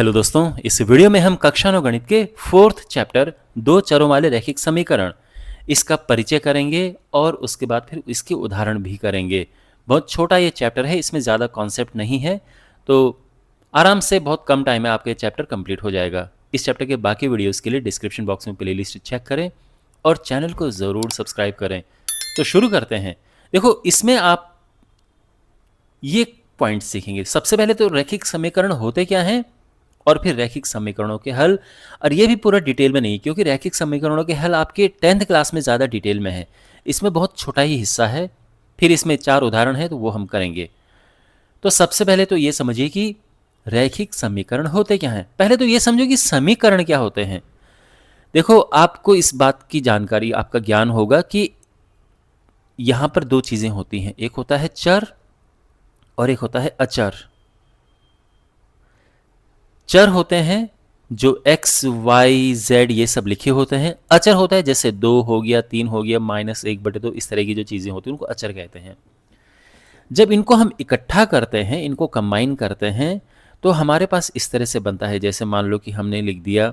Hello दोस्तों, इस video में हम कक्षा 9 गणित के 4th चैप्टर दो चरों वाले रैखिक समीकरण इसका परिचय करेंगे और उसके बाद फिर इसके उदाहरण भी करेंगे। बहुत छोटा ये चैप्टर है, इसमें ज़्यादा कॉन्सेप्ट नहीं है, तो आराम से बहुत कम टाइम में आपका ये चैप्टर कंप्लीट हो जाएगा। इस चैप्टर के बाकी वीडियोस के लिए डिस्क्रिप्शन बॉक्स में प्लेलिस्ट चेक करें और चैनल को ज़रूर सब्सक्राइब करें। तो शुरू करते हैं। देखो, इसमें आप ये पॉइंट सीखेंगे। सबसे पहले तो रैखिक समीकरण होते क्या हैं और फिर रैखिक समीकरणों के हल, और ये भी पूरा डिटेल में नहीं, क्योंकि रैखिक समीकरणों के हल आपके 10th क्लास में ज़्यादा डिटेल में है। इसमें बहुत छोटा ही हिस्सा है, फिर इसमें 4 उदाहरण है तो वो हम करेंगे। तो सबसे पहले तो ये समझिए कि रैखिक समीकरण होते क्या हैं। पहले तो ये समझो कि समीकरण क्या होते हैं। देखो, आपको इस बात की जानकारी, आपका ज्ञान होगा कि यहाँ पर दो चीज़ें होती हैं, एक होता है चर और एक होता है अचर। चर होते हैं जो x, y, z ये सब लिखे होते हैं। अचर होता है जैसे 2 हो गया, 3 हो गया, -1/2, इस तरह की जो चीज़ें होती हैं उनको अचर कहते हैं। जब इनको हम इकट्ठा करते हैं, इनको कंबाइन करते हैं, तो हमारे पास इस तरह से बनता है। जैसे मान लो कि हमने लिख दिया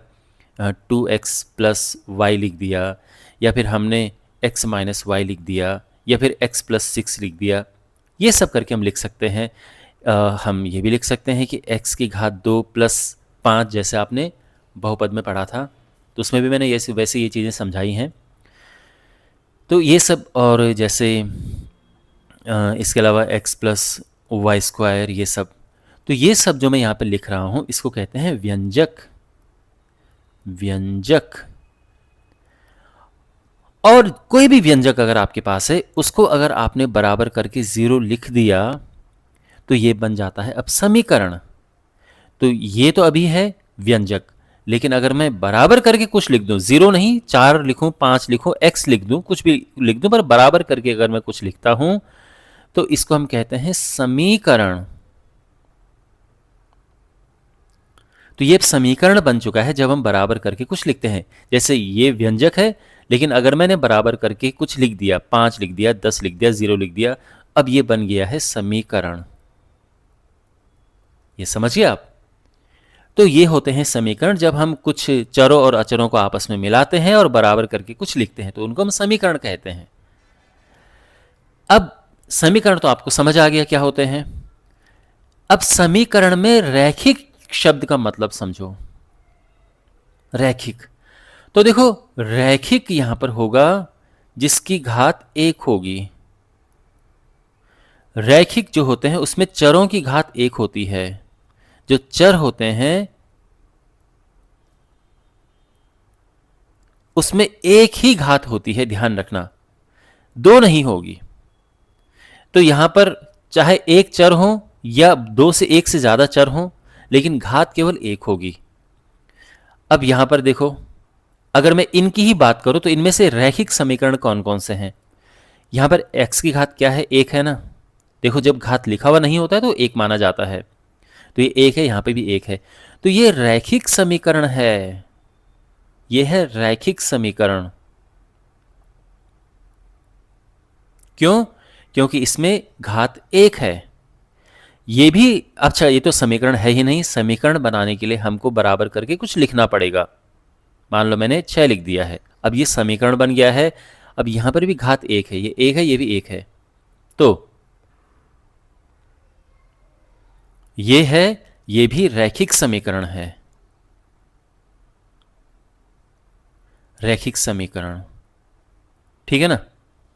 2x + y लिख दिया, या फिर हमने x - y लिख दिया, या फिर x + 6 लिख दिया। ये सब करके हम लिख सकते हैं। हम ये भी लिख सकते हैं कि x की घात 2 + 5, जैसे आपने बहुपद में पढ़ा था, तो उसमें भी मैंने वैसे ये चीज़ें समझाई हैं। तो ये सब, और जैसे इसके अलावा x + y², ये सब। तो ये सब जो मैं यहाँ पे लिख रहा हूँ इसको कहते हैं व्यंजक। व्यंजक। और कोई भी व्यंजक अगर आपके पास है, उसको अगर आपने बराबर करके 0 लिख दिया तो ये बन जाता है अब समीकरण। तो ये तो अभी है व्यंजक, लेकिन अगर मैं बराबर करके कुछ लिख दूं, 0 नहीं, 4 लिखूं, 5 लिखूं, x लिख दूं, कुछ भी लिख दूं, पर बराबर करके अगर मैं कुछ लिखता हूं तो इसको हम कहते हैं समीकरण। तो ये समीकरण बन चुका है जब हम बराबर करके कुछ लिखते हैं। जैसे ये व्यंजक है, लेकिन अगर मैंने बराबर करके कुछ लिख दिया, 5 लिख दिया, 10 लिख दिया, 0 लिख दिया, अब ये बन गया है समीकरण। ये समझिए आप। तो ये होते हैं समीकरण जब हम कुछ चरों और अचरों को आपस में मिलाते हैं और बराबर करके कुछ लिखते हैं, तो उनको हम समीकरण कहते हैं। अब समीकरण तो आपको समझ आ गया क्या होते हैं। अब समीकरण में रैखिक शब्द का मतलब समझो। रैखिक, तो देखो, रैखिक यहां पर होगा जिसकी घात 1 होगी। रैखिक जो होते हैं उसमें चरों की घात 1 होती है। जो चर होते हैं उसमें एक ही घात होती है, ध्यान रखना, 2 नहीं होगी। तो यहां पर चाहे एक चर हो या 2 से 1 से ज्यादा चर हो, लेकिन घात केवल 1 होगी। अब यहां पर देखो, अगर मैं इनकी ही बात करूं तो इनमें से रैखिक समीकरण कौन कौन से हैं। यहां पर x की घात क्या है, 1 है ना। देखो, जब घात लिखा हुआ नहीं होता है तो 1 माना जाता है, तो ये 1 है, यहां पे भी 1 है, तो ये रैखिक समीकरण है। ये है रैखिक समीकरण। क्यों? क्योंकि इसमें घात 1 है। ये भी, अच्छा, ये तो समीकरण है ही नहीं, समीकरण बनाने के लिए हमको बराबर करके कुछ लिखना पड़ेगा। मान लो मैंने 6 लिख दिया है, अब ये समीकरण बन गया है। अब यहां पर भी घात 1 है, ये 1 है, ये भी 1 है, तो ये है, ये भी रैखिक समीकरण है। रैखिक समीकरण, ठीक है ना।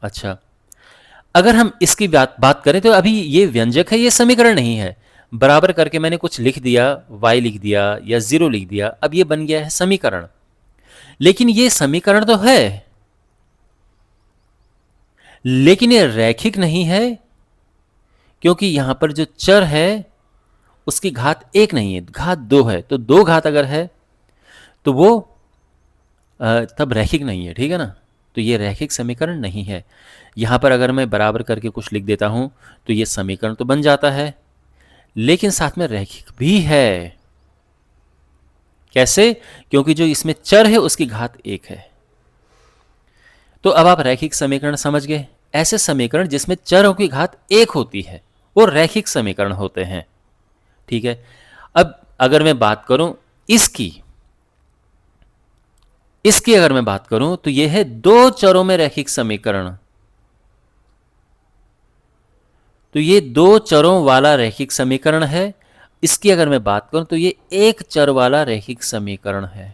अच्छा, अगर हम इसकी बात करें तो अभी ये व्यंजक है, ये समीकरण नहीं है। बराबर करके मैंने कुछ लिख दिया, y लिख दिया या 0 लिख दिया, अब ये बन गया है समीकरण। लेकिन ये समीकरण तो है, लेकिन ये रैखिक नहीं है, क्योंकि यहां पर जो चर है उसकी घात 1 नहीं है, घात 2 है। तो 2 घात अगर है तो वो तब रैखिक नहीं है, ठीक है ना। तो ये रैखिक समीकरण नहीं है। यहां पर अगर मैं बराबर करके कुछ लिख देता हूं तो ये समीकरण तो बन जाता है, लेकिन साथ में रैखिक भी है। कैसे? क्योंकि जो इसमें चर है उसकी घात 1 है। तो अब आप रैखिक समीकरण समझ गए। ऐसे समीकरण जिसमें चरों की घात 1 होती है वो रैखिक समीकरण होते हैं, ठीक है। अब अगर मैं बात करूं इसकी अगर मैं बात करूं तो यह है दो चरों में रैखिक समीकरण। तो ये दो चरों वाला रैखिक समीकरण है। इसकी अगर मैं बात करूं तो ये एक चर वाला रैखिक समीकरण है।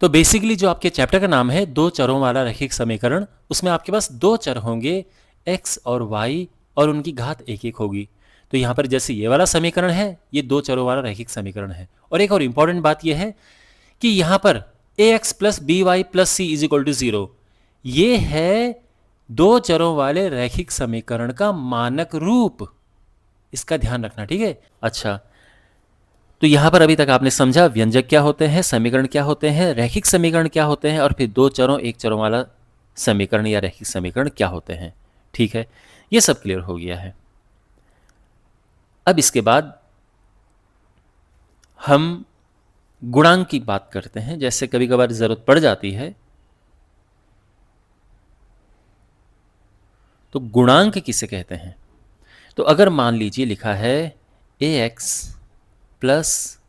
तो बेसिकली जो आपके चैप्टर का नाम है दो चरों वाला रैखिक समीकरण, उसमें आपके पास दो चर होंगे x और y, और उनकी घात एक एक होगी। तो यहां पर जैसे ये वाला समीकरण है, ये दो चरों वाला रैखिक समीकरण है। और एक और इंपॉर्टेंट बात यह है कि यहां पर ax plus B Y plus C is equal to 0, ये है दो चरों वाले रैखिक समीकरण का मानक रूप। इसका ध्यान रखना, ठीक है। अच्छा, तो यहां पर अभी तक आपने समझा व्यंजक क्या होते हैं, समीकरण क्या होते हैं, रैखिक समीकरण क्या होते हैं, और फिर दो चरों एक चरों वाला समीकरण या रैखिक समीकरण क्या होते हैं। ठीक है, ये सब क्लियर हो गया है। अब इसके बाद हम गुणांक की बात करते हैं, जैसे कभी कभार जरूरत पड़ जाती है। तो गुणांक किसे कहते हैं? तो अगर मान लीजिए लिखा है ax plus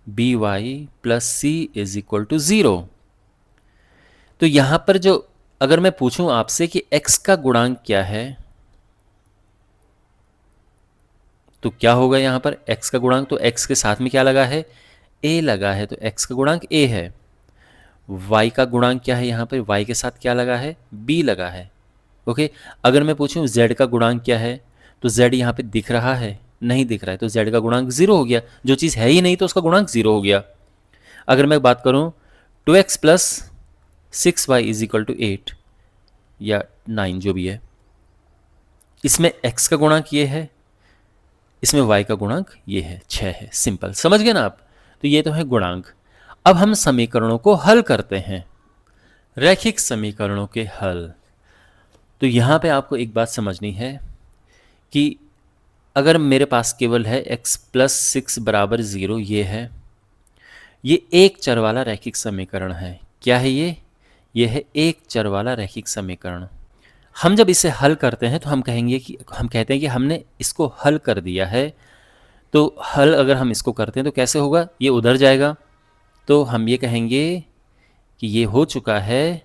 B Y plus C is equal to 0, तो यहां पर जो अगर मैं पूछूं आपसे कि x का गुणांक क्या है, तो क्या होगा यहां पर x का गुणांक? तो x के साथ में क्या लगा है? a लगा है, तो x का गुणांक a है। y का गुणांक क्या है? यहां पर y के साथ क्या लगा है? b लगा है। ओके, अगर मैं पूछूं z का गुणांक क्या है, तो z यहां पे दिख रहा है? नहीं दिख रहा है, तो z का गुणांक 0 हो गया। जो चीज़ है ही नहीं तो उसका गुणांक 0 हो गया। अगर मैं बात करूं 2x plus 6y is equal to 8 या 9 जो भी है, इसमें x का गुणांक ये है, इसमें y का गुणांक ये है, 6 है। सिंपल, समझ गए ना आप? तो ये तो है गुणांक। अब हम समीकरणों को हल करते हैं, रैखिक समीकरणों के हल। तो यहां पे आपको एक बात समझनी है कि अगर मेरे पास केवल है x प्लस 6 बराबर 0, ये एक चर वाला रैखिक समीकरण है। क्या है ये? ये है एक चर वाला रैखिक समीकरण। हम जब इसे हल करते हैं तो हम कहते हैं कि हमने इसको हल कर दिया है। तो हल अगर हम इसको करते हैं तो कैसे होगा? ये उधर जाएगा, तो हम ये कहेंगे कि ये हो चुका है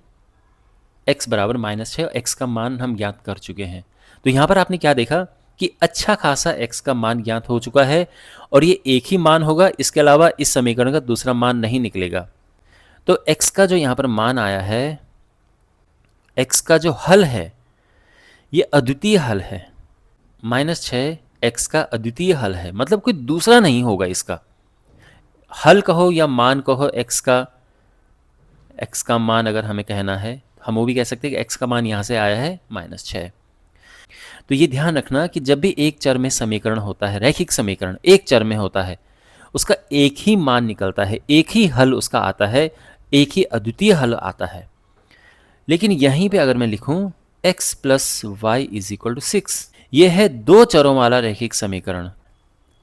x बराबर -6, और x का मान हम ज्ञात कर चुके हैं। तो यहाँ पर आपने क्या देखा कि अच्छा खासा x का मान ज्ञात हो चुका है, और ये एक ही मान होगा, इसके अलावा इस समीकरण का दूसरा मान नहीं निकलेगा। तो x का जो यहाँ पर मान आया है, x का जो हल है, ये अद्वितीय हल है। -6 x का अद्वितीय हल है, मतलब कोई दूसरा नहीं होगा इसका। हल कहो या मान कहो, x का मान अगर हमें कहना है, हम वो भी कह सकते हैं कि x का मान यहाँ से आया है -6। तो ये ध्यान रखना कि जब भी एक चर में समीकरण होता है, रैखिक समीकरण एक चर में होता है, उसका एक ही मान निकलता है, एक ही हल उसका आता है, एक ही अद्वितीय हल आता है। लेकिन यहीं पे अगर मैं लिखूं x plus Y is equal to 6, यह है दो चरों वाला रैखिक समीकरण।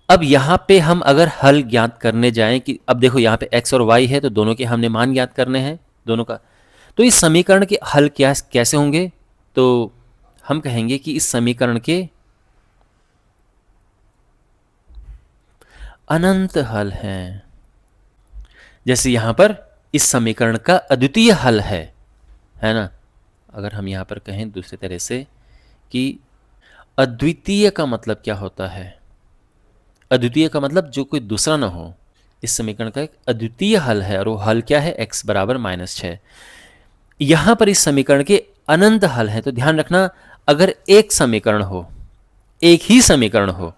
अब यहाँ पे हम अगर हल ज्ञात करने जाएं कि अब देखो यहाँ पे x और y है, तो दोनों के हमने मान ज्ञात करने हैं, दोनों का। तो इस समीकरण के हल कैसे होंगे? तो हम कहेंगे कि इस समीकरण के अनंत हल हैं। जैसे यहां पर इस समीकरण का अद्वितीय हल है ना? अगर हम यहां पर कहें दूसरी तरह से कि अद्वितीय का मतलब क्या होता है? अद्वितीय का मतलब जो कोई दूसरा ना हो। इस समीकरण का एक अद्वितीय हल है, और वो हल क्या है? x बराबर -6। यहां पर इस समीकरण के अनंत हल है। तो ध्यान रखना, अगर एक समीकरण हो, एक ही समीकरण हो,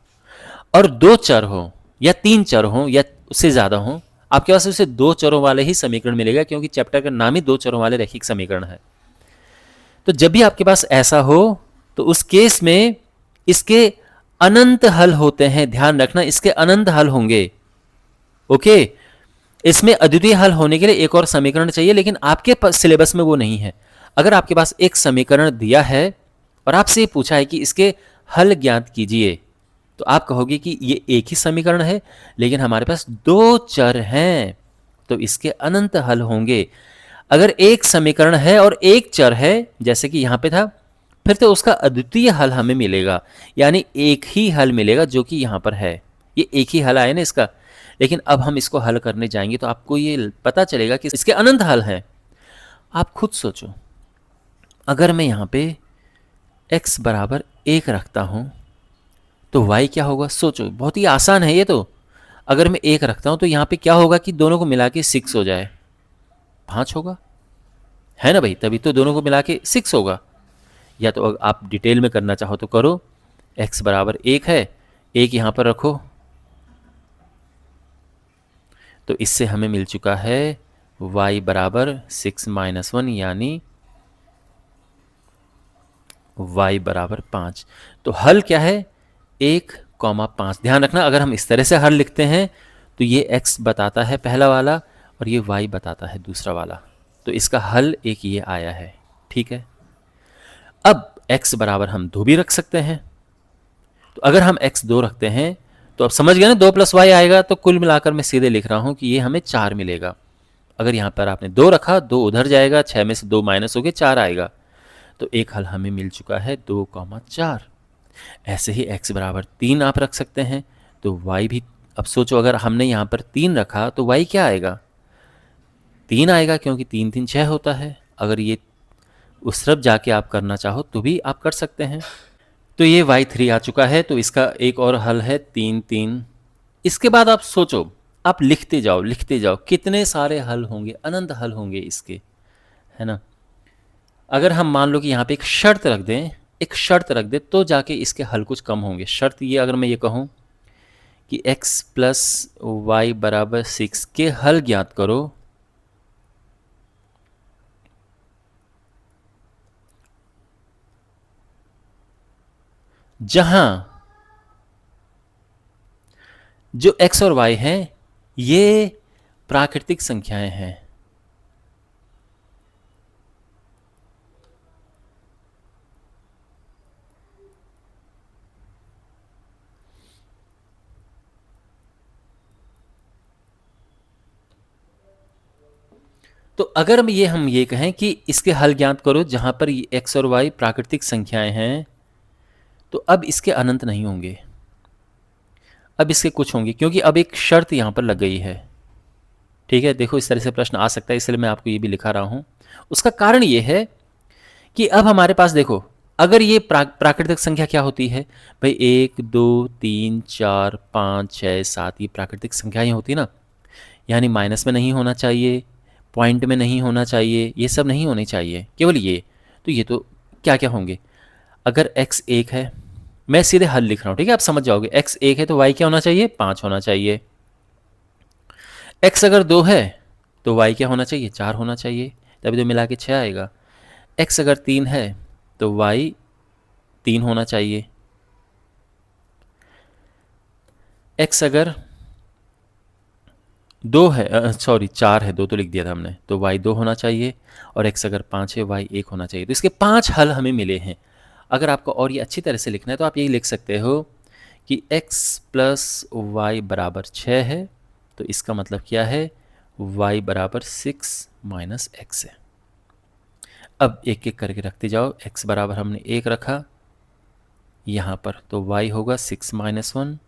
और दो चर हो या तीन चर हो या उससे ज्यादा हो, आपके पास उसे दो चरों वाले ही समीकरण मिलेगा, क्योंकि चैप्टर का नाम ही दो चरों वाले रैखिक समीकरण है। तो जब भी आपके पास ऐसा हो, तो उस केस में इसके अनंत हल होते हैं। ध्यान रखना, इसके अनंत हल होंगे। ओके, इसमें अद्वितीय हल होने के लिए एक और समीकरण चाहिए, लेकिन आपके सिलेबस में वो नहीं है। अगर आपके पास एक समीकरण दिया है और आपसे ये पूछा है कि इसके हल ज्ञात कीजिए, तो आप कहोगे कि ये एक ही समीकरण है, लेकिन हमारे पास दो चर हैं, तो इसके अनंत हल होंगे। अगर एक समीकरण है और एक चर है, जैसे कि यहां पे था फिर तो उसका अद्वितीय हल हमें मिलेगा, यानी एक ही हल मिलेगा जो कि यहाँ पर है। ये एक ही हल आया ना इसका। लेकिन अब हम इसको हल करने जाएंगे तो आपको ये पता चलेगा कि इसके अनंत हल हैं। आप खुद सोचो, अगर मैं यहाँ पे x बराबर 1 रखता हूँ तो y क्या होगा? सोचो, बहुत ही आसान है ये तो। अगर मैं 1 रखता हूँ तो यहाँ पे क्या होगा कि दोनों को मिला के 6 हो जाए, 5 होगा, है ना भाई? तभी तो दोनों को मिला के 6 होगा। या तो अगर आप डिटेल में करना चाहो तो करो। x बराबर 1 है, 1 यहाँ पर रखो, तो इससे हमें मिल चुका है y बराबर 6 - 1, यानी y बराबर 5। तो हल क्या है? 1,5। ध्यान रखना, अगर हम इस तरह से हल लिखते हैं तो ये x बताता है पहला वाला और ये y बताता है दूसरा वाला। तो इसका हल एक ये आया है। ठीक है, अब x बराबर हम 2 भी रख सकते हैं। तो अगर हम x 2 रखते हैं तो अब समझ गए ना, 2 + y आएगा, तो कुल मिलाकर मैं सीधे लिख रहा हूं कि ये हमें 4 मिलेगा। अगर यहां पर आपने 2 रखा, 2 उधर जाएगा, 6 में से 2 माइनस हो गए, 4 आएगा। तो एक हल हमें मिल चुका है 2,4। ऐसे ही x बराबर 3 आप रख सकते हैं, तो y भी। अब सोचो, अगर हमने यहाँ पर 3 रखा तो y क्या आएगा? 3 आएगा, क्योंकि 3 3 6 होता है। अगर ये उस तरफ जाके आप करना चाहो तो भी आप कर सकते हैं। तो ये y3 आ चुका है, तो इसका एक और हल है 3 3। इसके बाद आप सोचो, आप लिखते जाओ लिखते जाओ, कितने सारे हल होंगे, अनंत हल होंगे इसके, है ना? अगर हम मान लो कि यहाँ पे एक शर्त रख दें, एक शर्त रख दें, तो जाके इसके हल कुछ कम होंगे। शर्त ये, अगर मैं ये कहूँ कि x + y बराबर 6 के हल ज्ञात करो, जहां जो x और y हैं ये प्राकृतिक संख्याएं हैं। तो अगर हम ये कहें कि इसके हल ज्ञात करो जहां पर x और y प्राकृतिक संख्याएं हैं, तो अब इसके अनंत नहीं होंगे, अब इसके कुछ होंगे, क्योंकि अब एक शर्त यहां पर लग गई है। ठीक है, देखो इस तरह से प्रश्न आ सकता है, इसलिए मैं आपको ये भी लिखा रहा हूं। उसका कारण ये है कि अब हमारे पास देखो, अगर ये प्राकृतिक संख्या क्या होती है भाई, 1 2 3 4 5 6 7, ये प्राकृतिक संख्याएं होती ना, यानी माइनस में नहीं होना चाहिए, पॉइंट में नहीं होना चाहिए, ये सब नहीं होने चाहिए, केवल ये। तो ये तो क्या क्या होंगे? अगर x 1 है, मैं सीधे हल लिख रहा हूँ, ठीक है, आप समझ जाओगे। x 1 है तो y क्या होना चाहिए? 5 होना चाहिए। x अगर 2 है तो y क्या होना चाहिए? 4 होना चाहिए, तभी तो मिला के 6 आएगा। x अगर 3 है तो y 3 होना चाहिए। x अगर 2 है, सॉरी 4 है, 2 तो लिख दिया था हमने, तो y 2 होना चाहिए। और x अगर 5 है, y 1 होना चाहिए। तो इसके 5 हल हमें मिले हैं। अगर आपको और ये अच्छी तरह से लिखना है तो आप यही लिख सकते हो कि x + y बराबर 6 है, तो इसका मतलब क्या है? y बराबर 6 - x है। अब एक एक करके रखते जाओ। x बराबर हमने 1 रखा यहाँ पर, तो y होगा 6 - 1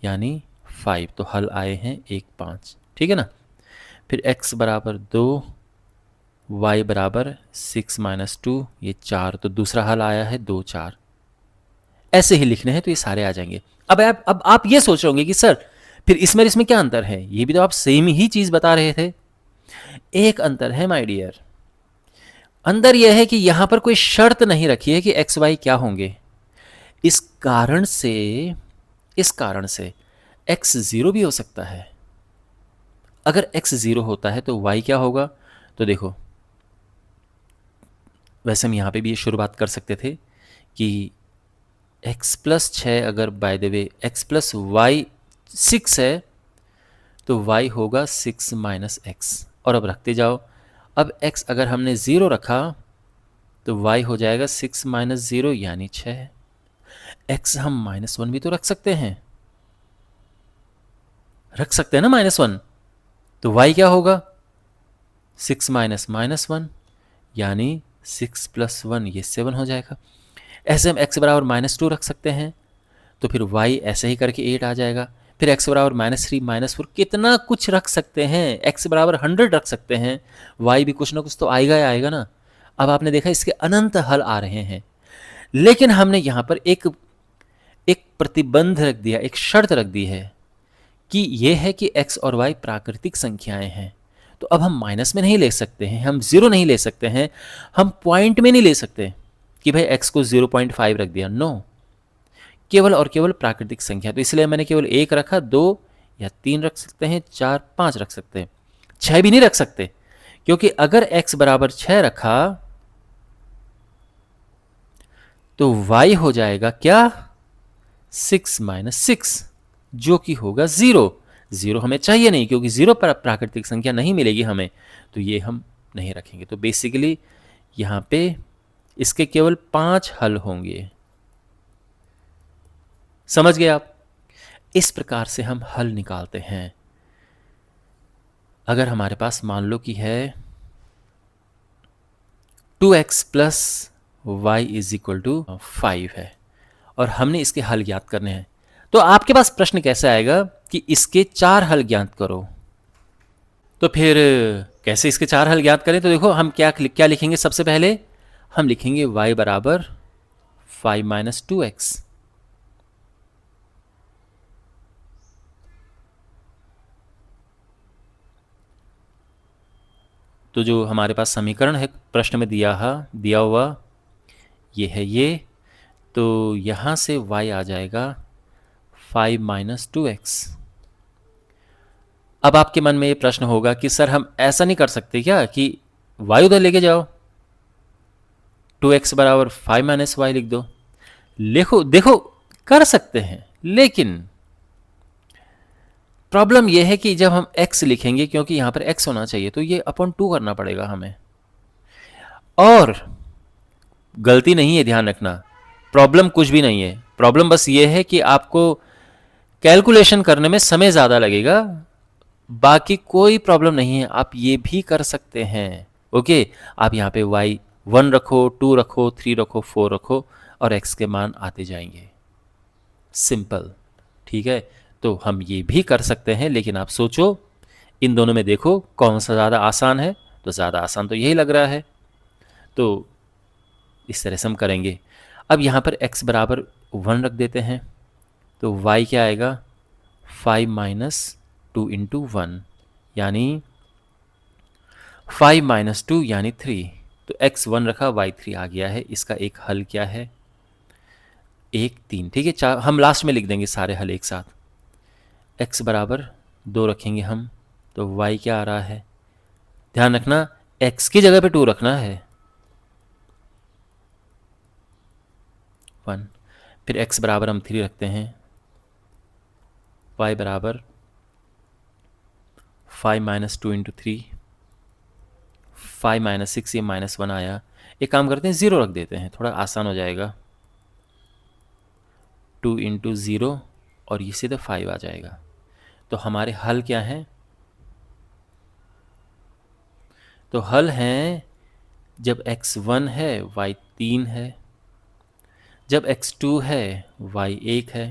यानी 5। तो हल आए हैं 1 5, ठीक है ना? फिर x बराबर 2, y बराबर 6 - 2, ये 4, तो दूसरा हल आया है 2 4। ऐसे ही लिखने हैं तो ये सारे आ जाएंगे। अब आप ये सोच रहे होंगे कि सर फिर इसमें क्या अंतर है? ये भी तो आप सेम ही चीज बता रहे थे। एक अंतर है माय डियर, अंदर यह है कि यहां पर कोई शर्त नहीं रखी है कि एक्स वाई क्या होंगे। इस कारण से एक्स 0 भी हो सकता है। अगर x 0 होता है तो y क्या होगा? तो देखो, वैसे हम यहाँ पे भी ये शुरुआत कर सकते थे कि x + 6, अगर by the way x + y 6 है तो y होगा 6 - x। और अब रखते जाओ, अब x अगर हमने 0 रखा तो y हो जाएगा 6 - 0 यानी 6। x हम -1 भी तो रख सकते हैं, ना -1। तो y क्या होगा? 6 - -1 यानी 6 + 1, ये 7 हो जाएगा। ऐसे हम x बराबर -2 रख सकते हैं, तो फिर y ऐसे ही करके 8 आ जाएगा। फिर x बराबर -3 -4 कितना कुछ रख सकते हैं, x बराबर 100 रख सकते हैं, y भी कुछ ना कुछ तो आएगा ही आएगा ना। अब आपने देखा इसके अनंत हल आ रहे हैं, लेकिन हमने यहाँ पर एक प्रतिबंध रख दिया, एक शर्त रख दी है कि यह है कि x और y प्राकृतिक संख्याएं हैं। तो अब हम माइनस में नहीं ले सकते हैं, हम जीरो नहीं ले सकते हैं, हम पॉइंट में नहीं ले सकते कि भाई x को 0.5 रख दिया, नो, केवल और केवल प्राकृतिक संख्या। तो इसलिए मैंने केवल 1 रखा, 2 या 3 रख सकते हैं, 4 5 रख सकते हैं, 6 भी नहीं रख सकते, क्योंकि अगर x बराबर 6 रखा तो y हो जाएगा क्या, 6 - 6, जो कि होगा 0। 0 हमें चाहिए नहीं, क्योंकि 0 पर प्राकृतिक संख्या नहीं मिलेगी हमें, तो ये हम नहीं रखेंगे। तो बेसिकली यहां पे इसके केवल 5 हल होंगे। समझ गए आप? इस प्रकार से हम हल निकालते हैं। अगर हमारे पास मान लो कि है 2x plus y is equal to 5 है और हमने इसके हल ज्ञात करने हैं, तो आपके पास प्रश्न कैसे आएगा कि इसके 4 हल ज्ञात करो। तो फिर कैसे इसके 4 हल ज्ञात करें? तो देखो हम क्या लिखेंगे। सबसे पहले हम लिखेंगे y बराबर 5 - 2x, तो जो हमारे पास समीकरण है प्रश्न में दिया हुआ ये है ये, तो यहाँ से y आ जाएगा 5 - 2x। अब आपके मन में ये प्रश्न होगा कि सर हम ऐसा नहीं कर सकते क्या कि y उधर लेके जाओ, 2x बराबर 5 - y लिख दो। देखो कर सकते हैं, लेकिन प्रॉब्लम यह है कि जब हम x लिखेंगे, क्योंकि यहां पर x होना चाहिए, तो ये अपॉन 2 करना पड़ेगा हमें। और गलती नहीं है, ध्यान रखना, प्रॉब्लम कुछ भी नहीं है, प्रॉब्लम बस ये है कि आपको कैलकुलेशन करने में समय ज़्यादा लगेगा, बाकी कोई प्रॉब्लम नहीं है, आप ये भी कर सकते हैं। ओके, आप यहाँ पे y 1 रखो, 2 रखो, 3 रखो, 4 रखो और x के मान आते जाएंगे, सिंपल। ठीक है, तो हम ये भी कर सकते हैं, लेकिन आप सोचो इन दोनों में देखो कौन सा ज़्यादा आसान है, तो ज़्यादा आसान तो यही लग रहा है। तो इस तरह से हम करेंगे। अब यहाँ पर x बराबर 1 रख देते हैं, तो y क्या आएगा, 5 - 2 × 1 यानी 5 - 2 यानी 3। तो x 1 रखा, y 3 आ गया है। इसका एक हल क्या है, 1 3। ठीक है, हम लास्ट में लिख देंगे सारे हल एक साथ। x बराबर 2 रखेंगे हम, तो y क्या आ रहा है, ध्यान रखना x की जगह पे 2 रखना है, 1। फिर x बराबर हम 3 रखते हैं, y बराबर 5 - 2 × 3, 5 - 6, ये -1 आया। एक काम करते हैं, 0 रख देते हैं, थोड़ा आसान हो जाएगा, 2 × 0 और ये सीधे 5 आ जाएगा। तो हमारे हल क्या हैं, तो हल हैं जब x 1 है y 3 है, जब x 2 है y 1 है,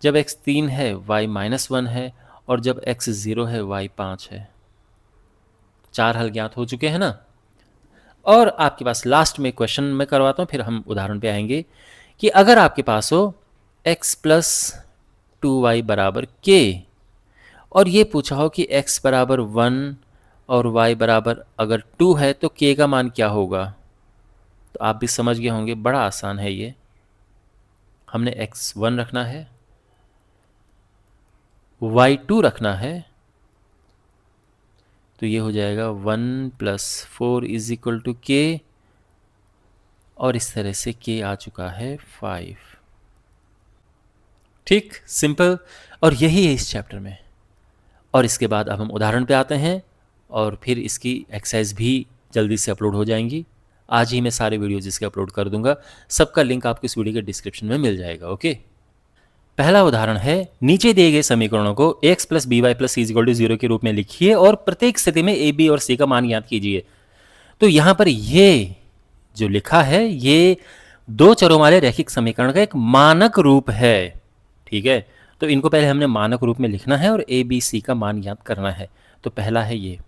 जब x 3 है y -1 है और जब x 0 है y 5 है। 4 हल ज्ञात हो चुके हैं ना। और आपके पास लास्ट में क्वेश्चन में करवाता हूँ, फिर हम उदाहरण पे आएंगे कि अगर आपके पास हो x + 2y बराबर k और ये पूछा हो कि x बराबर 1 और y बराबर अगर 2 है तो k का मान क्या होगा, तो आप भी समझ गए होंगे, बड़ा आसान है ये। हमने x 1 रखना है, y 2 रखना है, तो ये हो जाएगा 1 + 4 = k और इस तरह से k आ चुका है 5। ठीक, सिंपल। और यही है इस चैप्टर में। और इसके बाद अब हम उदाहरण पे आते हैं और फिर इसकी एक्सरसाइज भी जल्दी से अपलोड हो जाएंगी। आज ही मैं सारे वीडियोज़ इसके अपलोड कर दूंगा, सबका लिंक आपको इस वीडियो के डिस्क्रिप्शन में मिल जाएगा। ओके, पहला उदाहरण है, नीचे दिए गए समीकरणों को ax + by + c = 0 के रूप में लिखिए और प्रत्येक स्थिति में a, b और c का मान ज्ञात कीजिए। तो यहाँ पर ये जो लिखा है ये दो चरों वाले रैखिक समीकरण का एक मानक रूप है। ठीक है, तो इनको पहले हमने मानक रूप में लिखना है और ए बी सी का मान याद करना है। तो पहला है ये,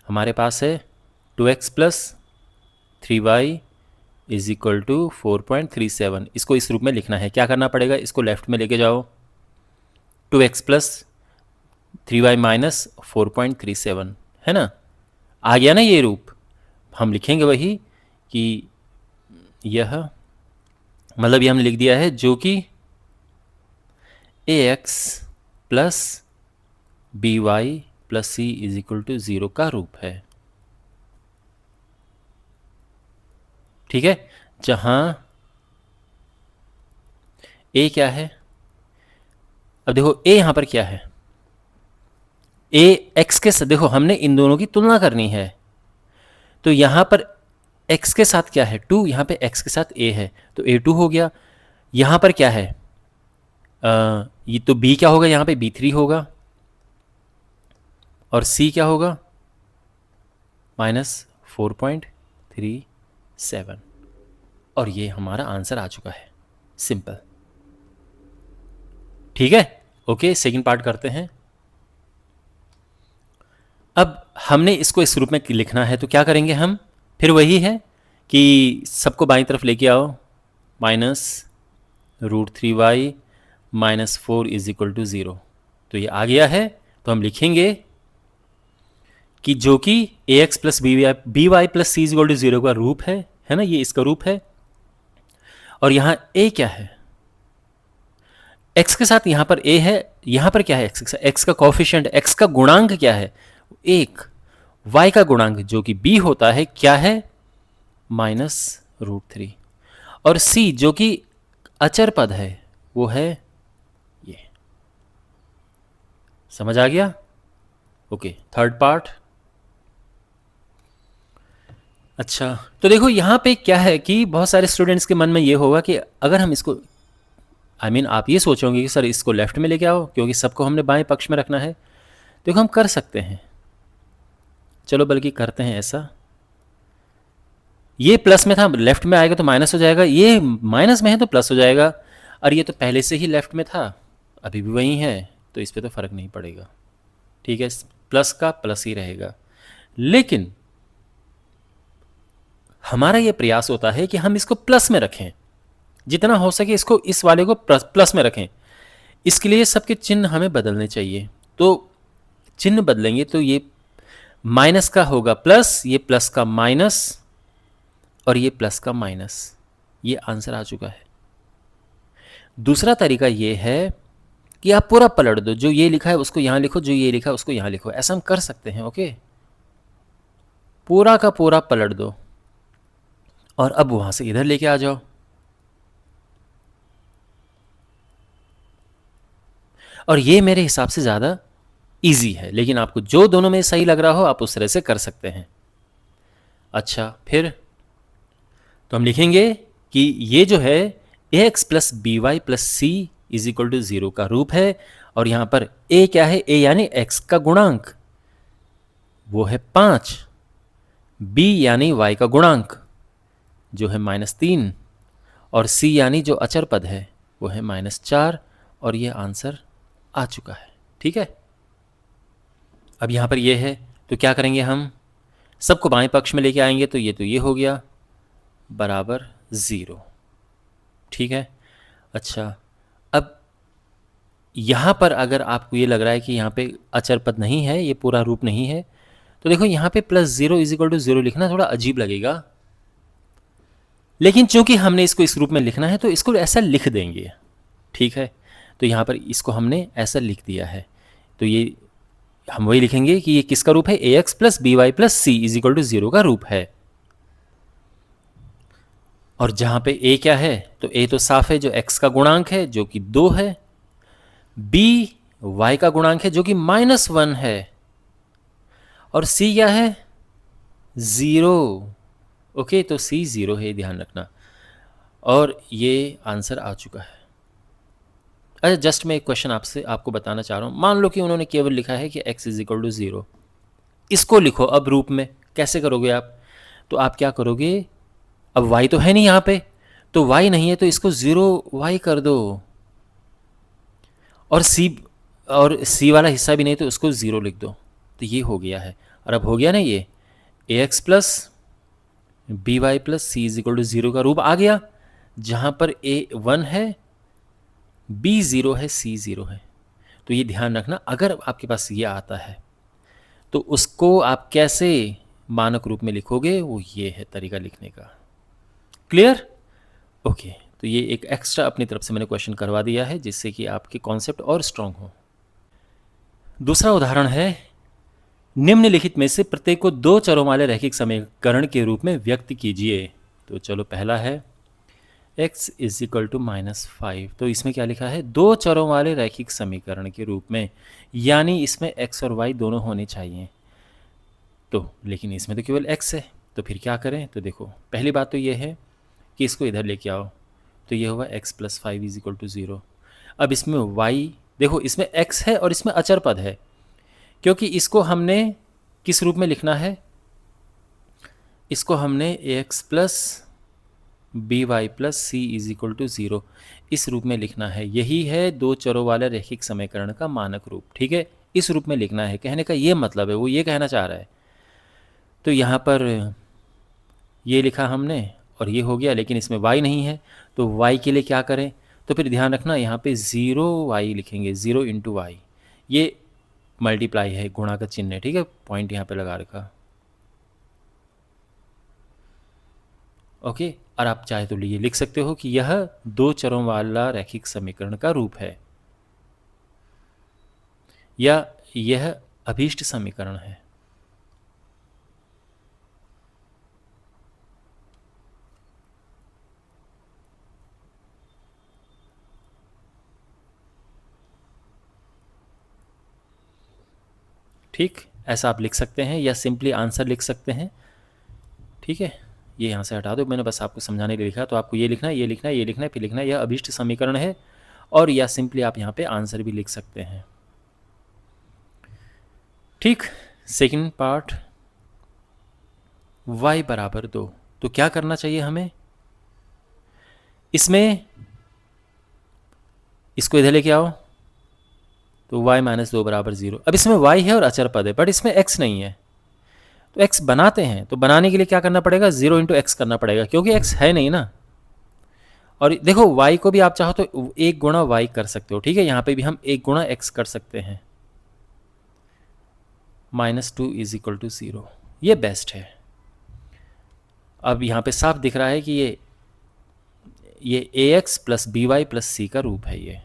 हमारे पास है 2x plus 3y is equal to 4.37। इसको इस रूप में लिखना है। क्या करना पड़ेगा, इसको लेफ्ट में लेके जाओ, 2x प्लस 3y माइनस 4.37, है ना, आ गया ना ये रूप। हम लिखेंगे वही कि यह, मतलब ये हमने लिख दिया है, जो कि ax plus by plus c is equal to 0 का रूप है। ठीक है, जहां a क्या है, अब देखो a यहां पर क्या है, a x के साथ, देखो हमने इन दोनों की तुलना करनी है, तो यहां पर x के साथ क्या है 2, यहां पे x के साथ a है, तो a2 हो गया। यहां पर क्या है, ये तो b क्या होगा, यहां पे b3 होगा, और c क्या होगा -4.37, और ये हमारा आंसर आ चुका है। सिंपल। ठीक है, ओके, सेकंड पार्ट करते हैं। अब हमने इसको इस रूप में लिखना है, तो क्या करेंगे हम, फिर वही है कि सबको बाईं तरफ लेके आओ, -√3y -4 इज इक्वल टू 0। तो ये आ गया है, तो हम लिखेंगे कि जो कि ax plus by plus c is equal to 0 का रूप है ना, ये इसका रूप है। और यहाँ a क्या है, x के साथ यहाँ पर a है, यहाँ पर क्या है x के साथ, x का कोफिशिएंट, x का गुणांक क्या है 1, y का गुणांक जो कि b होता है क्या है -√3, और c जो कि अचर पद है वो है ये। समझ आ गया? Okay, third part. अच्छा, तो देखो यहाँ पे क्या है कि बहुत सारे स्टूडेंट्स के मन में ये होगा कि अगर हम इसको, आप ये सोचोगे कि सर इसको लेफ्ट में लेके आओ क्योंकि सबको हमने बाएं पक्ष में रखना है। देखो हम कर सकते हैं, चलो बल्कि करते हैं ऐसा, ये प्लस में था, लेफ्ट में आएगा तो माइनस हो जाएगा, ये माइनस में है तो प्लस हो जाएगा, और ये तो पहले से ही लेफ्ट में था, अभी भी वही है, तो इस पर तो फर्क नहीं पड़ेगा। ठीक है, प्लस का प्लस ही रहेगा। लेकिन हमारा ये प्रयास होता है कि हम इसको प्लस में रखें, जितना हो सके इसको, इस वाले को प्लस में रखें। इसके लिए सबके चिन्ह हमें बदलने चाहिए, तो चिन्ह बदलेंगे तो ये माइनस का होगा प्लस, ये प्लस का माइनस, और ये प्लस का माइनस। ये आंसर आ चुका है। दूसरा तरीका ये है कि आप पूरा पलट दो, जो ये लिखा है उसको यहां लिखो, जो ये लिखा है उसको यहां लिखो, ऐसा हम कर सकते हैं। ओके, पूरा का पूरा पलट दो, और अब वहां से इधर लेके आ जाओ, और ये मेरे हिसाब से ज़्यादा इजी है, लेकिन आपको जो दोनों में सही लग रहा हो आप उस तरह से कर सकते हैं। अच्छा, फिर तो हम लिखेंगे कि ये जो है ax plus by plus C is equal to 0 का रूप है, और यहां पर a क्या है, a यानी x का गुणांक वो है 5, b यानी y का गुणांक जो है -3, और c यानी जो अचर पद है वो है -4, और ये आंसर आ चुका है। ठीक है, अब यहां पर ये है, तो क्या करेंगे हम, सबको बाएं पक्ष में लेके आएंगे, तो ये हो गया बराबर 0। ठीक है, अच्छा, अब यहां पर अगर आपको ये लग रहा है कि यहां पे अचर पद नहीं है, ये पूरा रूप नहीं है, तो देखो यहां पे +0 इज इक्वल टू 0 लिखना थोड़ा अजीब लगेगा, लेकिन चूंकि हमने इसको इस रूप में लिखना है तो इसको ऐसा लिख देंगे। ठीक है, तो यहां पर इसको हमने ऐसा लिख दिया है, तो ये हम वही लिखेंगे कि ये किसका रूप है, ax plus by plus C is equal to 0 का रूप है। और जहां पे a क्या है, तो a तो साफ है, जो x का गुणांक है जो कि 2 है, b y का गुणांक है जो कि -1 है, और c क्या है 0। ओके, तो c 0 है, ध्यान रखना, और ये आंसर आ चुका है। अच्छा, जस्ट मैं एक क्वेश्चन आपको बताना चाह रहा हूँ। मान लो कि उन्होंने केवल लिखा है कि x इज इक्वल टू 0, इसको लिखो अब रूप में, कैसे करोगे आप, तो आप क्या करोगे, अब y तो है नहीं यहाँ पे, तो y नहीं है तो इसको 0y कर दो, और c वाला हिस्सा भी नहीं तो उसको 0 लिख दो। तो ये हो गया है। और अब हो गया ना ये ax plus B Y plus C is equal to 0 का रूप आ गया, जहाँ पर a 1 है, b 0 है, c 0 है। तो ये ध्यान रखना, अगर आपके पास ये आता है तो उसको आप कैसे मानक रूप में लिखोगे, वो ये है तरीका लिखने का। क्लियर? ओके, तो ये एक एक्स्ट्रा अपनी तरफ से मैंने क्वेश्चन करवा दिया है, जिससे कि आपके कॉन्सेप्ट और स्ट्रांग हो। दूसरा उदाहरण है, निम्नलिखित में से प्रत्येक को दो चरों वाले रैखिक समीकरण के रूप में व्यक्त कीजिए। तो चलो, पहला है x इज इक्वल टू -5। तो इसमें क्या लिखा है, दो चरों वाले रैखिक समीकरण के रूप में, यानी इसमें x और y दोनों होने चाहिए। तो लेकिन इसमें तो केवल x है, तो फिर क्या करें? तो देखो, पहली बात तो ये है कि इसको इधर लेके आओ, तो ये हुआ x plus 5 is equal to 0। अब इसमें y, देखो इसमें x है और इसमें अचर पद है, क्योंकि इसको हमने किस रूप में लिखना है, इसको हमने ax plus B Y plus C is equal to 0 इस रूप में लिखना है। यही है दो चरों वाले रैखिक समीकरण का मानक रूप। ठीक है, इस रूप में लिखना है, कहने का ये मतलब है, वो ये कहना चाह रहा है। तो यहाँ पर ये लिखा हमने और ये हो गया, लेकिन इसमें y नहीं है, तो y के लिए क्या करें? तो फिर ध्यान रखना, यहाँ पे 0y लिखेंगे, 0 इंटू वाई। ये मल्टीप्लाई है, गुणा का चिन्ह है। ठीक है, पॉइंट यहाँ पे लगा रखा। ओके, और आप चाहे तो ये लिख सकते हो कि यह दो चरों वाला रैखिक समीकरण का रूप है, या यह अभीष्ट समीकरण है। ठीक, ऐसा आप लिख सकते हैं, या सिंपली आंसर लिख सकते हैं। ठीक है, ये यहाँ से हटा दो, मैंने बस आपको समझाने के लिए लिखा। तो आपको ये लिखना है, ये लिखना है, ये लिखना है, फिर लिखना है यह अभीष्ट समीकरण है, और या सिंपली आप यहाँ पे आंसर भी लिख सकते हैं। ठीक, सेकंड पार्ट, y बराबर 2। तो क्या करना चाहिए हमें? इसमें इसको इधर लेके आओ, तो y माइनस 2 बराबर 0। अब इसमें y है और अचर पद है, बट इसमें x नहीं है, तो x बनाते हैं। तो बनाने के लिए क्या करना पड़ेगा? 0 इंटू एक्स करना पड़ेगा, क्योंकि x है नहीं ना। और देखो, y को भी आप चाहो तो 1 गुणा y कर सकते हो। ठीक है, यहाँ पे भी हम 1 गुणा x कर सकते हैं। -2 इज इक्वल टू 0, ये बेस्ट है। अब यहाँ पे साफ दिख रहा है कि ये ax plus B Y plus C का रूप है ये,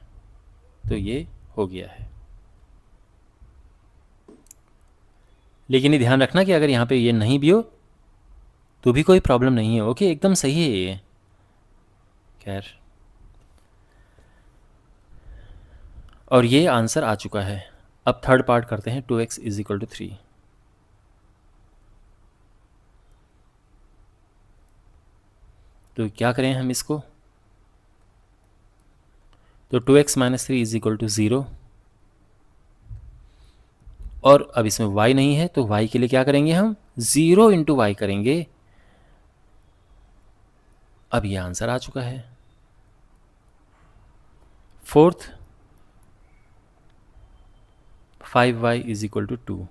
तो ये हो गया है। लेकिन ये ध्यान रखना कि अगर यहाँ पे ये नहीं भी हो तो भी कोई प्रॉब्लम नहीं है। ओके, एकदम सही है ये। खैर, और ये आंसर आ चुका है। अब थर्ड पार्ट करते हैं, 2x इज इक्वल टू 3। तो क्या करें हम इसको? तो 2x minus 3 is equal to 0, और अब इसमें y नहीं है, तो y के लिए क्या करेंगे हम? 0 इंटू वाई करेंगे। अब ये आंसर आ चुका है। Fourth, 5y is equal to 2।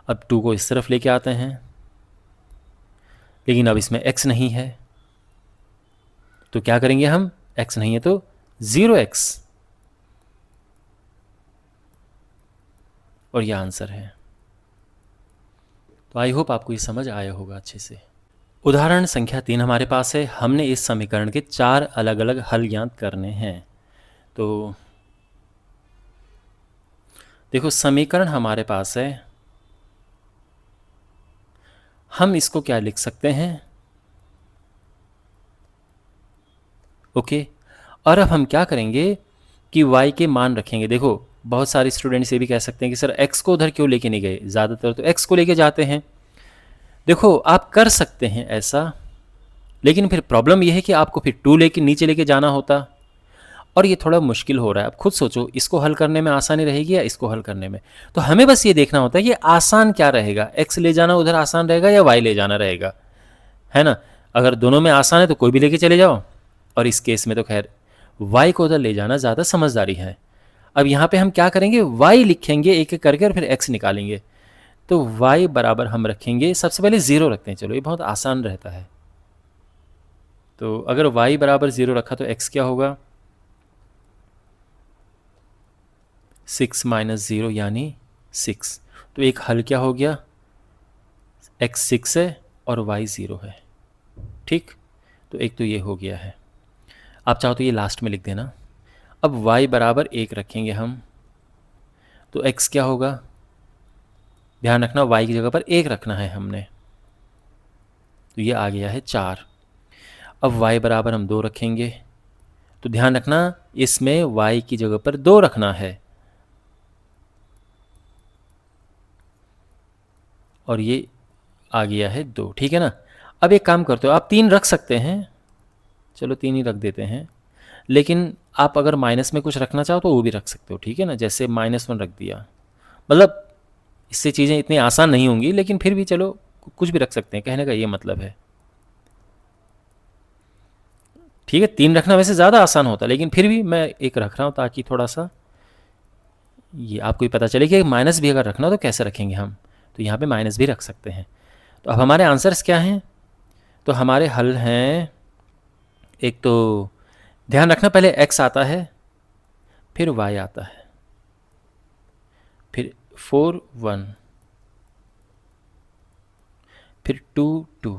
अब 2 को इस तरफ लेके आते हैं, लेकिन अब इसमें x नहीं है, तो क्या करेंगे हम? x नहीं है तो 0x, और यह आंसर है। तो आई होप आपको ये समझ आया होगा अच्छे से। उदाहरण संख्या 3 हमारे पास है। हमने इस समीकरण के 4 अलग अलग हल ज्ञात करने हैं। तो देखो, समीकरण हमारे पास है, हम इसको क्या लिख सकते हैं? ओके, और अब हम क्या करेंगे कि y के मान रखेंगे। देखो, बहुत सारे स्टूडेंट्स ये भी कह सकते हैं कि सर x को उधर क्यों लेके नहीं गए? ज़्यादातर तो x को लेके जाते हैं। देखो, आप कर सकते हैं ऐसा, लेकिन फिर प्रॉब्लम यह है कि आपको फिर 2 लेके नीचे लेके जाना होता, और ये थोड़ा मुश्किल हो रहा है। आप खुद सोचो, इसको हल करने में आसानी रहेगी या इसको हल करने में? तो हमें बस ये देखना होता है कि आसान क्या रहेगा, x ले जाना उधर आसान रहेगा या y ले जाना रहेगा, है ना? अगर दोनों में आसान है तो कोई भी लेके चले जाओ, और इस केस में तो खैर y को उधर ले जाना ज़्यादा समझदारी है। अब यहाँ पे हम क्या करेंगे, y लिखेंगे एक एक करके और फिर x निकालेंगे। तो y बराबर हम रखेंगे, सबसे पहले 0 रखते हैं, चलो ये बहुत आसान रहता है। तो अगर y बराबर 0 रखा तो x क्या होगा, 6 माइनस 0 यानी 6। तो एक हल क्या हो गया, x 6 है और y 0 है। ठीक, तो एक तो ये हो गया है। आप चाहो तो ये लास्ट में लिख देना। अब y बराबर 1 रखेंगे हम, तो x क्या होगा, ध्यान रखना y की जगह पर 1 रखना है हमने, तो ये आ गया है 4। अब y बराबर हम 2 रखेंगे, तो ध्यान रखना इसमें y की जगह पर 2 रखना है, और ये आ गया है 2। ठीक है ना। अब एक काम करते हो, आप 3 रख सकते हैं, चलो 3 ही रख देते हैं, लेकिन आप अगर माइनस में कुछ रखना चाहो तो वो भी रख सकते हो। ठीक है ना, जैसे -1 रख दिया, मतलब इससे चीज़ें इतनी आसान नहीं होंगी, लेकिन फिर भी चलो कुछ भी रख सकते हैं, कहने का ये मतलब है। ठीक है, 3 रखना वैसे ज़्यादा आसान होता है, लेकिन फिर भी मैं एक रख रहा हूँ ताकि थोड़ा सा ये आपको भी पता चले कि माइनस भी अगर रखना तो कैसे रखेंगे हम, तो यहाँ पे माइनस भी रख सकते हैं। तो अब हमारे आंसर्स क्या हैं, तो हमारे हल हैं, एक तो ध्यान रखना पहले x आता है, फिर y आता है, फिर 4 1, फिर 2 2,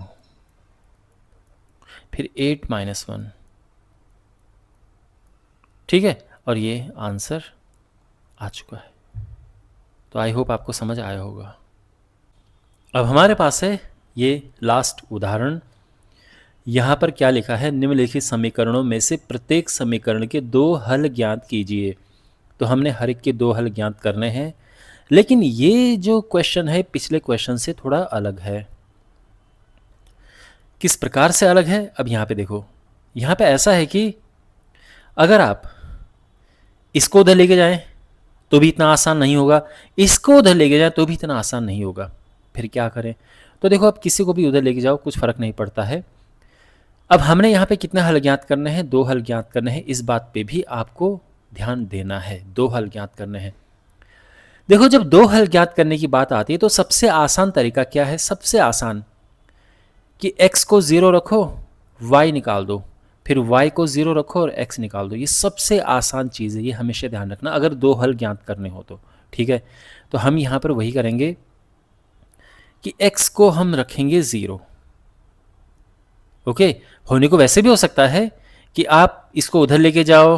फिर 8 -1। ठीक है, और ये आंसर आ चुका है। तो आई होप आपको समझ आया होगा। अब हमारे पास है ये लास्ट उदाहरण। यहाँ पर क्या लिखा है, निम्नलिखित समीकरणों में से प्रत्येक समीकरण के 2 हल ज्ञात कीजिए। तो हमने हर एक के 2 हल ज्ञात करने हैं, लेकिन ये जो क्वेश्चन है पिछले क्वेश्चन से थोड़ा अलग है। किस प्रकार से अलग है, अब यहाँ पे देखो, यहाँ पे ऐसा है कि अगर आप इसको उधर लेके जाएं तो भी इतना आसान नहीं होगा, इसको उधर लेके जाएं तो भी इतना आसान नहीं होगा, फिर क्या करें। तो देखो, अब किसी को भी उधर लेके जाओ कुछ फ़र्क नहीं पड़ता है। अब हमने यहाँ पे कितने हल ज्ञात करने हैं, 2 हल ज्ञात करने हैं, इस बात पे भी आपको ध्यान देना है। 2 हल ज्ञात करने हैं। देखो, जब 2 हल ज्ञात करने की बात आती है तो सबसे आसान तरीका क्या है, सबसे आसान कि x को 0 रखो, y निकाल दो, फिर y को 0 रखो और x निकाल दो। ये सबसे आसान चीज़ है, ये हमेशा ध्यान रखना अगर 2 हल ज्ञात करने हो तो। ठीक है, तो हम यहाँ पर वही करेंगे कि x को हम रखेंगे 0। ओके, होने को वैसे भी हो सकता है कि आप इसको उधर लेके जाओ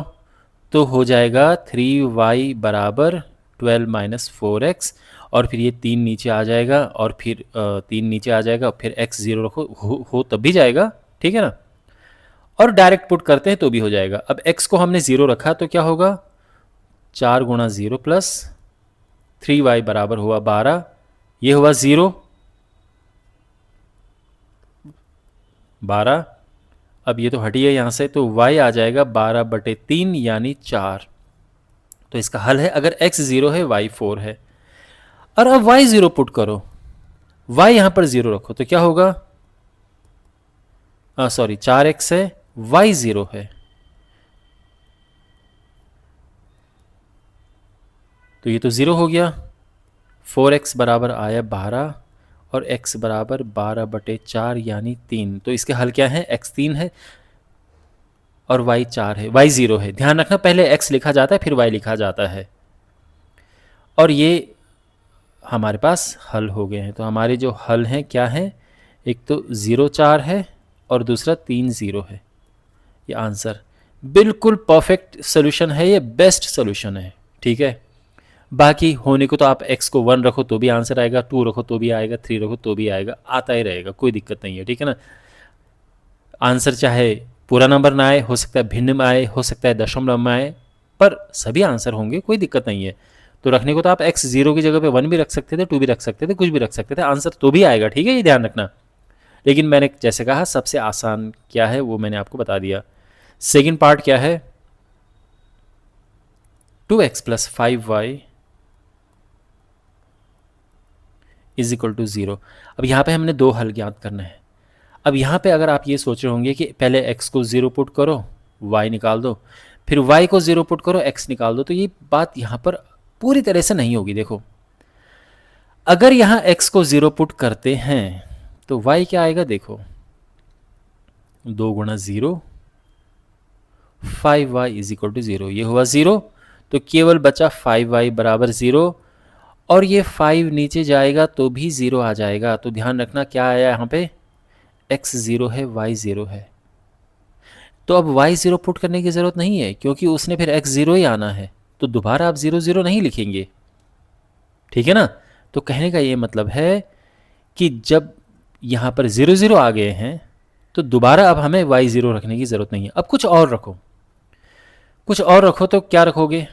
तो हो जाएगा 3y बराबर 12 - 4x, और फिर ये 3 नीचे आ जाएगा, और फिर 3 नीचे आ जाएगा, फिर x 0 रखो, हो तब भी जाएगा। ठीक है ना, और डायरेक्ट पुट करते हैं तो भी हो जाएगा। अब x को हमने 0 रखा तो क्या होगा, 4 गुणा 0 प्लस 3y बराबर हुआ 12, ये हुआ 0 12। अब ये तो हटी है यहाँ से, तो y आ जाएगा 12/3 यानी 4। तो इसका हल है, अगर x 0 है y 4 है। और अब y 0 पुट करो, y यहाँ पर 0 रखो तो क्या होगा, सॉरी 4x है, y 0 है, तो ये तो 0 हो गया। 4x बराबर आया 12 और x बराबर 12/4 यानी 3। तो इसके हल क्या है, x 3 है और y 4 है, y 0 है। ध्यान रखना पहले x लिखा जाता है फिर y लिखा जाता है। और ये हमारे पास हल हो गए हैं। तो हमारे जो हल हैं क्या हैं, एक तो 0 4 है और दूसरा 3 0 है। ये आंसर बिल्कुल परफेक्ट सोल्यूशन है, ये बेस्ट सोल्यूशन है। ठीक है, बाकी होने को तो आप x को 1 रखो तो भी आंसर आएगा, 2 रखो तो भी आएगा, 3 रखो तो भी आएगा, आता ही रहेगा, कोई दिक्कत नहीं है। ठीक है ना, आंसर चाहे पूरा नंबर ना आए, हो सकता है भिन्न में आए, हो सकता है दशमलव में आए, पर सभी आंसर होंगे, कोई दिक्कत नहीं है। तो रखने को तो आप x 0 की जगह पे 1 भी रख सकते थे, 2 भी रख सकते थे, कुछ भी रख सकते थे, आंसर तो भी आएगा। ठीक है, ये ध्यान रखना। लेकिन मैंने जैसे कहा सबसे आसान क्या है वो मैंने आपको बता दिया। सेकेंड पार्ट क्या है, 2x + 5y = 0। अब यहाँ पे हमने 2 हल ज्ञात करना है। अब यहाँ पे अगर आप ये सोच रहे होंगे कि पहले x को 0 पुट करो, y निकाल दो, फिर y को 0 पुट करो, x निकाल दो, तो ये बात यहाँ पर पूरी तरह से नहीं होगी। देखो, अगर यहाँ x को 0 पुट करते हैं तो y क्या आएगा, देखो 2 गुणा 0, 5y इज इक्वल टू 0, ये हुआ 0, तो केवल बचा 5y बराबर 0, और ये 5 नीचे जाएगा तो भी 0 आ जाएगा। तो ध्यान रखना क्या आया यहाँ पे, x 0 है, y 0 है। तो अब y 0 पुट करने की ज़रूरत नहीं है, क्योंकि उसने फिर x 0 ही आना है, तो दोबारा आप 0 0 नहीं लिखेंगे, ठीक है ना। तो कहने का ये मतलब है कि जब यहाँ पर 0 0 आ गए हैं तो दोबारा अब हमें y 0 रखने की ज़रूरत नहीं है। अब कुछ और रखो, कुछ और रखो, तो क्या रखोगे,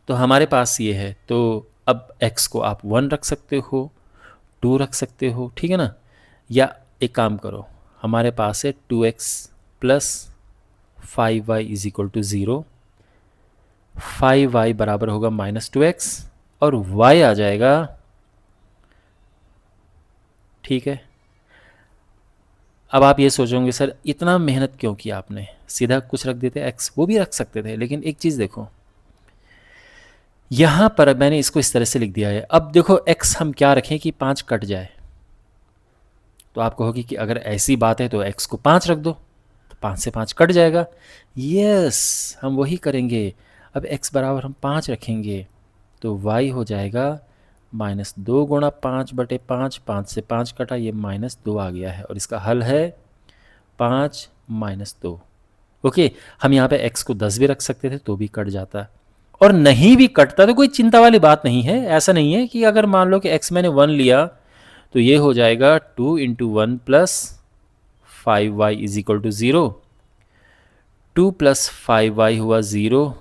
तो हमारे पास ये है, तो अब x को आप 1 रख सकते हो, 2 रख सकते हो, ठीक है ना। या एक काम करो, हमारे पास है 2x plus 5y is equal to 0, 5y बराबर होगा -2x, और y आ जाएगा, ठीक है। अब आप ये सोचोगे सर इतना मेहनत क्यों किया आपने, सीधा कुछ रख देते x, वो भी रख सकते थे, लेकिन एक चीज़ देखो, यहाँ पर मैंने इसको इस तरह से लिख दिया है। अब देखो x हम क्या रखें कि 5 कट जाए, तो आप कहोगे कि अगर ऐसी बात है तो x को 5 रख दो, तो 5 से 5 कट जाएगा। यस, हम वही करेंगे। अब x बराबर हम 5 रखेंगे, तो y हो जाएगा -2 गुणा 5/5, 5 से 5 कटा, ये -2 आ गया है, और इसका हल है 5 - 2। ओके, हम यहाँ पे x को 10 भी रख सकते थे तो भी कट जाता, और नहीं भी कटता तो कोई चिंता वाली बात नहीं है। ऐसा नहीं है कि अगर मान लो कि x मैंने 1 लिया तो ये हो जाएगा 2 × 1 plus 5y is equal to 0, 2 + 5y हुआ 0,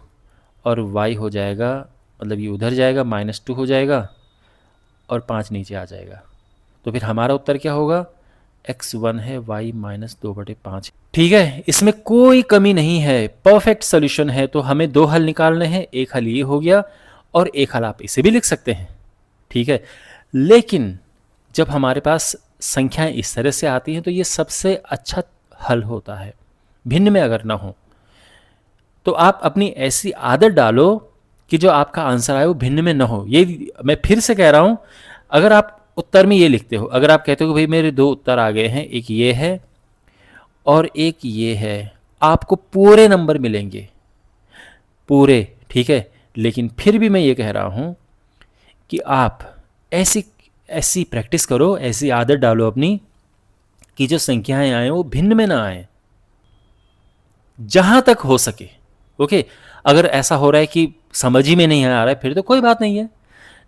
और y हो जाएगा, मतलब ये उधर जाएगा, -2 हो जाएगा, और 5 नीचे आ जाएगा। तो फिर हमारा उत्तर क्या होगा, x1 है, y -2/5। ठीक है, इसमें कोई कमी नहीं है, परफेक्ट सोल्यूशन है। तो हमें 2 हल निकालने हैं, एक हल ये हो गया और एक हल आप इसे भी लिख सकते हैं, ठीक है। लेकिन जब हमारे पास संख्याएं इस तरह से आती हैं तो ये सबसे अच्छा हल होता है। भिन्न में अगर ना हो तो आप अपनी ऐसी आदत डालो कि जो आपका आंसर आए वो भिन्न में ना हो। ये मैं फिर से कह रहा हूँ, अगर आप उत्तर में ये लिखते हो, अगर आप कहते हो कि भाई मेरे 2 उत्तर आ गए हैं, एक ये है और एक ये है, आपको पूरे नंबर मिलेंगे, पूरे, ठीक है। लेकिन फिर भी मैं ये कह रहा हूँ कि आप ऐसी प्रैक्टिस करो, ऐसी आदत डालो अपनी कि जो संख्याएं आए वो भिन्न में ना आए, जहां तक हो सके। ओके, अगर ऐसा हो रहा है कि समझ ही में नहीं आ रहा है फिर तो कोई बात नहीं है।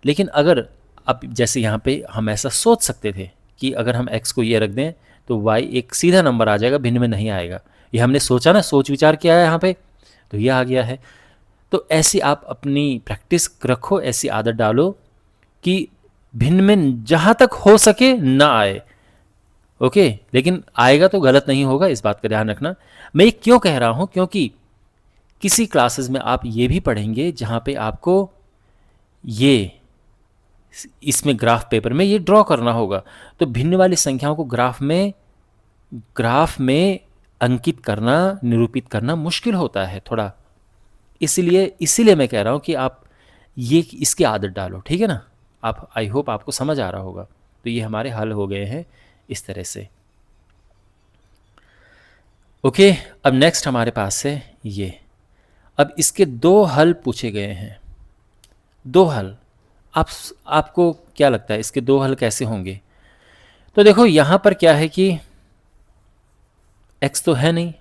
लेकिन अगर अब जैसे यहाँ पे हम ऐसा सोच सकते थे कि अगर हम x को ये रख दें तो y एक सीधा नंबर आ जाएगा, भिन्न में नहीं आएगा। ये हमने सोचा ना, सोच विचार किया है यहाँ पे, तो ये आ गया है। तो ऐसी आप अपनी प्रैक्टिस रखो, ऐसी आदत डालो कि भिन्न में जहाँ तक हो सके ना आए। ओके, लेकिन आएगा तो गलत नहीं होगा, इस बात का ध्यान रखना। मैं ये क्यों कह रहा हूँ, क्योंकि किसी क्लासेस में आप ये भी पढ़ेंगे जहाँ पे आपको ये इसमें ग्राफ पेपर में ये ड्रॉ करना होगा। तो भिन्न वाली संख्याओं को ग्राफ में अंकित करना, निरूपित करना मुश्किल होता है थोड़ा। इसीलिए मैं कह रहा हूँ कि आप ये इसकी आदत डालो, ठीक है ना। आप, आई होप आपको समझ आ रहा होगा। तो ये हमारे हल हो गए हैं इस तरह से। ओके, अब नेक्स्ट हमारे पास है ये। अब इसके 2 हल पूछे गए हैं, 2 हल। आपको क्या लगता है इसके 2 हल कैसे होंगे? तो देखो यहाँ पर क्या है कि x तो है नहीं,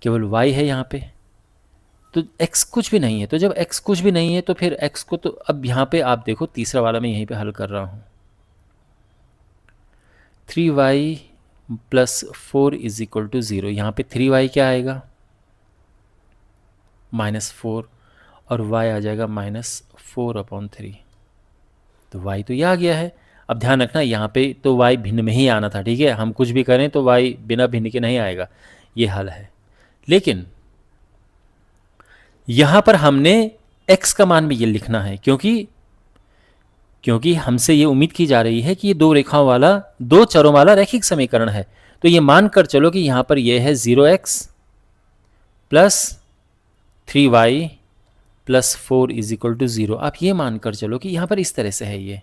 केवल y है यहाँ पे, तो x कुछ भी नहीं है। तो जब x कुछ भी नहीं है तो फिर x को, तो अब यहाँ पे आप देखो तीसरा वाला मैं यहीं पे हल कर रहा हूँ। 3y + 4 is equal to 0। यहाँ पे 3y क्या आएगा, -4, और y आ जाएगा -4/3। तो y तो ये आ गया है। अब ध्यान रखना यहाँ पे तो y भिन्न में ही आना था, ठीक है। हम कुछ भी करें तो y बिना भिन्न के नहीं आएगा, ये हल है। लेकिन यहाँ पर हमने x का मान भी ये लिखना है, क्योंकि क्योंकि हमसे ये उम्मीद की जा रही है कि ये दो रेखाओं वाला, दो चरों वाला रैखिक समीकरण है। तो ये मानकर चलो कि यहाँ पर ये है 0x plus 3y plus 4 is equal to 0। आप ये मानकर चलो कि यहाँ पर इस तरह से है ये।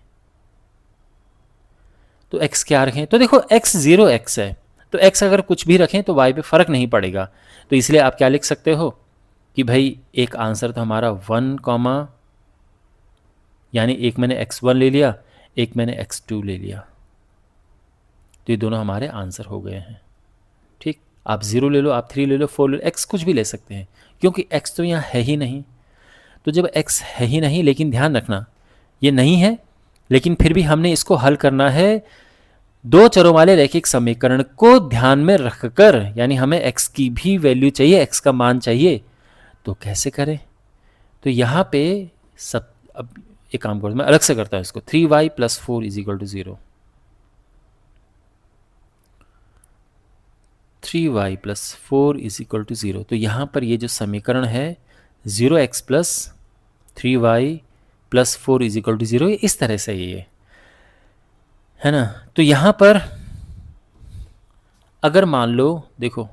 तो x क्या रखें? तो देखो x 0x है, तो x अगर कुछ भी रखें तो y पे फ़र्क नहीं पड़ेगा। तो इसलिए आप क्या लिख सकते हो कि भाई एक आंसर तो हमारा 1 कॉमा, यानी एक मैंने x1 ले लिया, एक मैंने x2 ले लिया, तो ये दोनों हमारे आंसर हो गए हैं। ठीक, आप 0 ले लो, आप 3 ले लो, 4 ले लो, x कुछ भी ले सकते हैं, क्योंकि x तो यहाँ है ही नहीं। तो जब x है ही नहीं, लेकिन ध्यान रखना ये नहीं है, लेकिन फिर भी हमने इसको हल करना है दो चरों वाले रैखिक समीकरण को ध्यान में रखकर, यानी हमें x की भी वैल्यू चाहिए, x का मान चाहिए। तो कैसे करें? तो यहाँ पे सब, अब एक काम करो, मैं अलग से करता हूँ इसको। 3y plus 4 is equal to 0, 3y plus 4 is equal to 0। तो यहाँ पर ये जो समीकरण है 0x plus 3y plus 4 is equal to 0, इस तरह से ये है ना। तो यहाँ पर अगर मान लो, देखो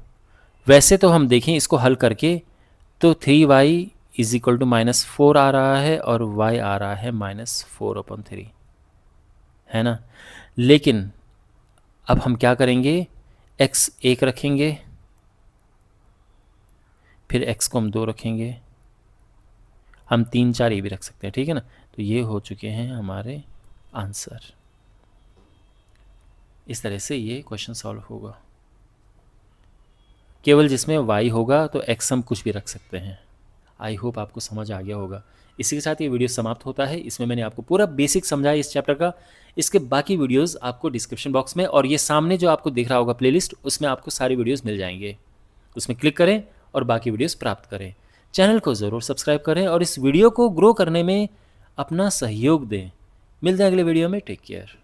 वैसे तो हम देखें इसको हल करके, तो 3y इज इक्वल टू -4 आ रहा है और y आ रहा है -4/3, है ना। लेकिन अब हम क्या करेंगे, x 1 रखेंगे, फिर x को हम 2 रखेंगे, हम 3 4 ये भी रख सकते हैं, ठीक है ना। तो ये हो चुके हैं हमारे आंसर। इस तरह से ये क्वेश्चन सॉल्व होगा। केवल जिसमें y होगा तो x हम कुछ भी रख सकते हैं। आई होप आपको समझ आ गया होगा। इसी के साथ ये वीडियो समाप्त होता है। इसमें मैंने आपको पूरा बेसिक समझाया इस चैप्टर का। इसके बाकी वीडियोस आपको डिस्क्रिप्शन बॉक्स में और ये सामने जो आपको दिख रहा होगा प्लेलिस्ट, उसमें आपको सारी वीडियोस मिल जाएंगे। उसमें क्लिक करें और बाकी वीडियोस प्राप्त करें। चैनल को ज़रूर सब्सक्राइब करें और इस वीडियो को ग्रो करने में अपना सहयोग दें। मिलते हैं अगले वीडियो में। Take care.